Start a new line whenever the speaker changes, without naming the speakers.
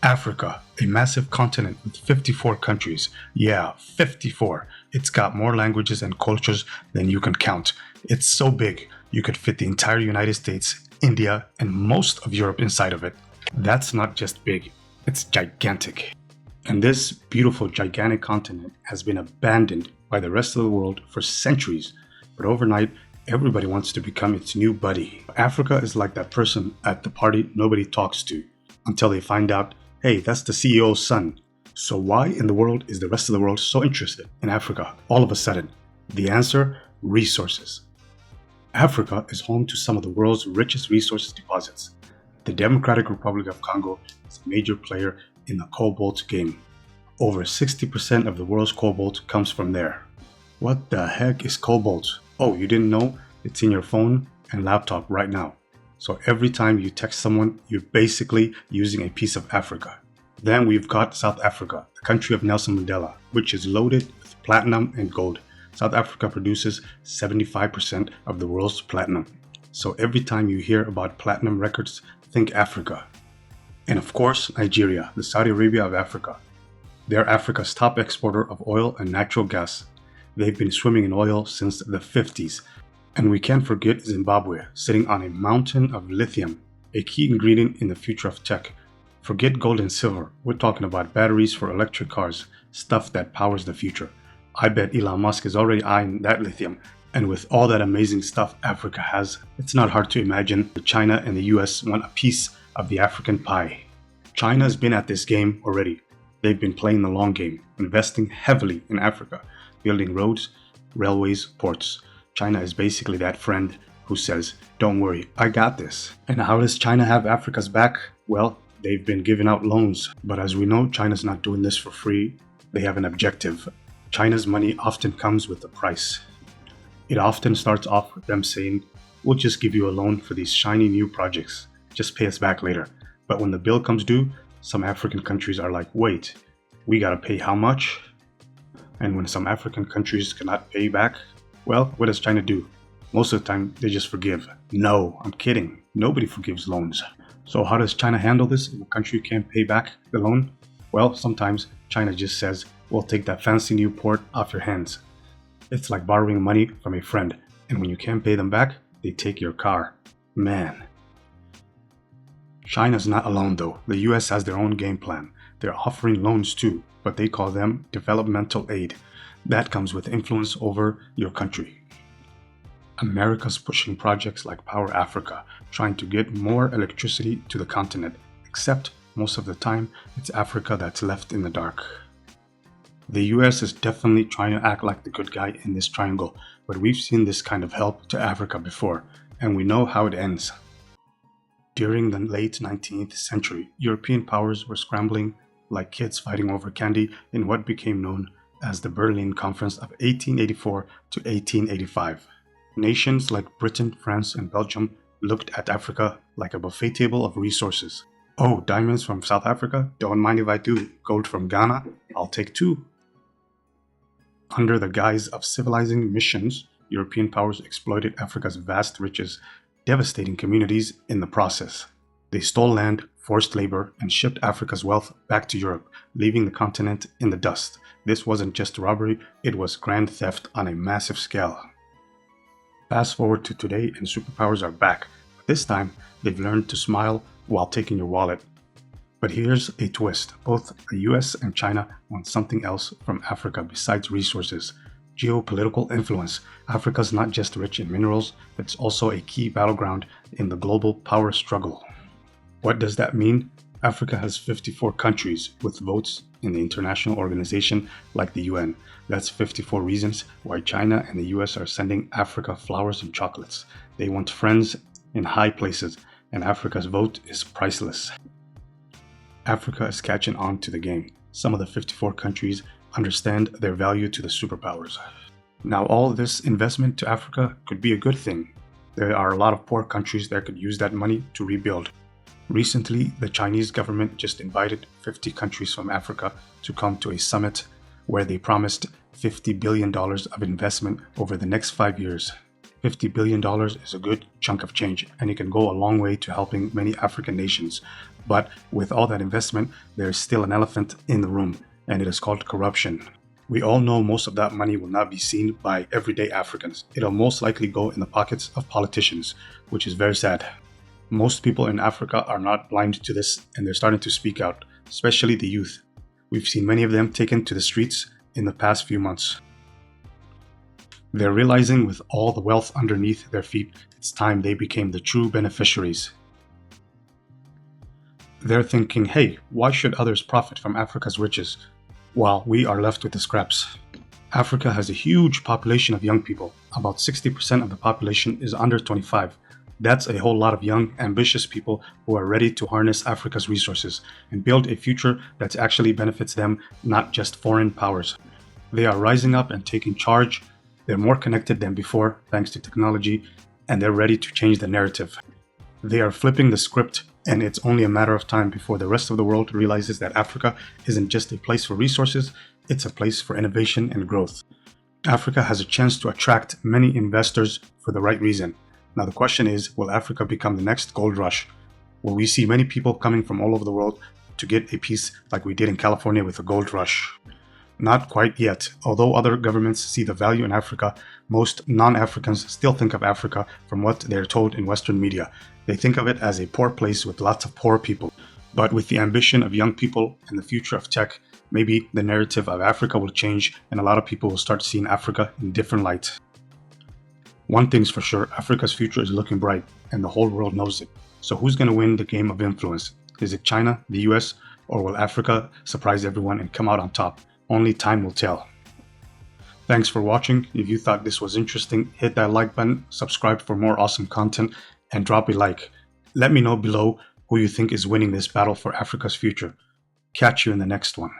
Africa, a massive continent with 54 countries. Yeah, 54. It's got more languages and cultures than you can count. It's so big, you could fit the entire United States, India, and most of Europe inside of it. That's not just big, it's gigantic. And this beautiful, gigantic continent has been abandoned by the rest of the world for centuries. But overnight, everybody wants to become its new buddy. Africa is like that person at the party nobody talks to until they find out, hey, that's the CEO's son. So why in the world is the rest of the world so interested in Africa all of a sudden? The answer, resources. Africa is home to some of the world's richest resources deposits. The Democratic Republic of Congo is a major player in the cobalt game. Over 60% of the world's cobalt comes from there. What the heck is cobalt? Oh, you didn't know? It's in your phone and laptop right now. So every time you text someone, you're basically using a piece of Africa. Then we've got South Africa, the country of Nelson Mandela, which is loaded with platinum and gold. South Africa produces 75% of the world's platinum. So every time you hear about platinum records, think Africa. And of course, Nigeria, the Saudi Arabia of Africa. They're Africa's top exporter of oil and natural gas. They've been swimming in oil since the 50s. And we can't forget Zimbabwe, sitting on a mountain of lithium, a key ingredient in the future of tech. Forget gold and silver, we're talking about batteries for electric cars, stuff that powers the future. I bet Elon Musk is already eyeing that lithium. And with all that amazing stuff Africa has, it's not hard to imagine that China and the US want a piece of the African pie. China's been at this game already. They've been playing the long game, investing heavily in Africa, building roads, railways, ports. China is basically that friend who says, don't worry, I got this. And how does China have Africa's back? Well, they've been giving out loans. But as we know, China's not doing this for free. They have an objective. China's money often comes with a price. It often starts off with them saying, we'll just give you a loan for these shiny new projects. Just pay us back later. But when the bill comes due, some African countries are like, wait, we gotta pay how much? And when some African countries cannot pay back, well, what does China do? Most of the time, they just forgive. No, I'm kidding. Nobody forgives loans. So how does China handle this if a country can't pay back the loan? Well, sometimes China just says, we'll take that fancy new port off your hands. It's like borrowing money from a friend. And when you can't pay them back, they take your car. Man. China's not alone though. The US has their own game plan. They're offering loans too, but they call them developmental aid. That comes with influence over your country. America's pushing projects like Power Africa, trying to get more electricity to the continent, except most of the time, it's Africa that's left in the dark. The US is definitely trying to act like the good guy in this triangle, but we've seen this kind of help to Africa before, and we know how it ends. During the late 19th century, European powers were scrambling like kids fighting over candy in what became known as the Berlin Conference of 1884 to 1885. Nations like Britain, France, and Belgium looked at Africa like a buffet table of resources. Oh, diamonds from South Africa? Don't mind if I do. Gold from Ghana? I'll take two. Under the guise of civilizing missions, European powers exploited Africa's vast riches, devastating communities in the process. They stole land, forced labor, and shipped Africa's wealth back to Europe, leaving the continent in the dust. This wasn't just robbery, it was grand theft on a massive scale. Fast forward to today and superpowers are back. This time, they've learned to smile while taking your wallet. But here's a twist. Both the US and China want something else from Africa besides resources. Geopolitical influence. Africa's not just rich in minerals, it's also a key battleground in the global power struggle. What does that mean? Africa has 54 countries with votes in the international organization like the UN. That's 54 reasons why China and the US are sending Africa flowers and chocolates. They want friends in high places, and Africa's vote is priceless. Africa is catching on to the game. Some of the 54 countries understand their value to the superpowers. Now, all this investment to Africa could be a good thing. There are a lot of poor countries that could use that money to rebuild. Recently, the Chinese government just invited 50 countries from Africa to come to a summit where they promised $50 billion of investment over the next 5 years. $50 billion is a good chunk of change, and it can go a long way to helping many African nations. But with all that investment, there is still an elephant in the room, and it is called corruption. We all know most of that money will not be seen by everyday Africans. It'll most likely go in the pockets of politicians, which is very sad. Most people in Africa are not blind to this, and they're starting to speak out, especially the youth. We've seen many of them taken to the streets in the past few months. They're realizing with all the wealth underneath their feet, it's time they became the true beneficiaries. They're thinking, hey, why should others profit from Africa's riches while we are left with the scraps? Africa has a huge population of young people. About 60% of the population is under 25. That's a whole lot of young, ambitious people who are ready to harness Africa's resources and build a future that actually benefits them, not just foreign powers. They are rising up and taking charge. They're more connected than before, thanks to technology, and they're ready to change the narrative. They are flipping the script, and it's only a matter of time before the rest of the world realizes that Africa isn't just a place for resources, it's a place for innovation and growth. Africa has a chance to attract many investors for the right reason. Now the question is, will Africa become the next gold rush? Will we see many people coming from all over the world to get a piece like we did in California with the gold rush? Not quite yet. Although other governments see the value in Africa, most non-Africans still think of Africa from what they're told in Western media. They think of it as a poor place with lots of poor people. But with the ambition of young people and the future of tech, maybe the narrative of Africa will change and a lot of people will start seeing Africa in different light. One thing's for sure, Africa's future is looking bright and the whole world knows it. So who's going to win the game of influence? Is it China, the US, or will Africa surprise everyone and come out on top? Only time will tell. Thanks for watching. If you thought this was interesting, hit that like button, subscribe for more awesome content, and drop a like. Let me know below who you think is winning this battle for Africa's future. Catch you in the next one.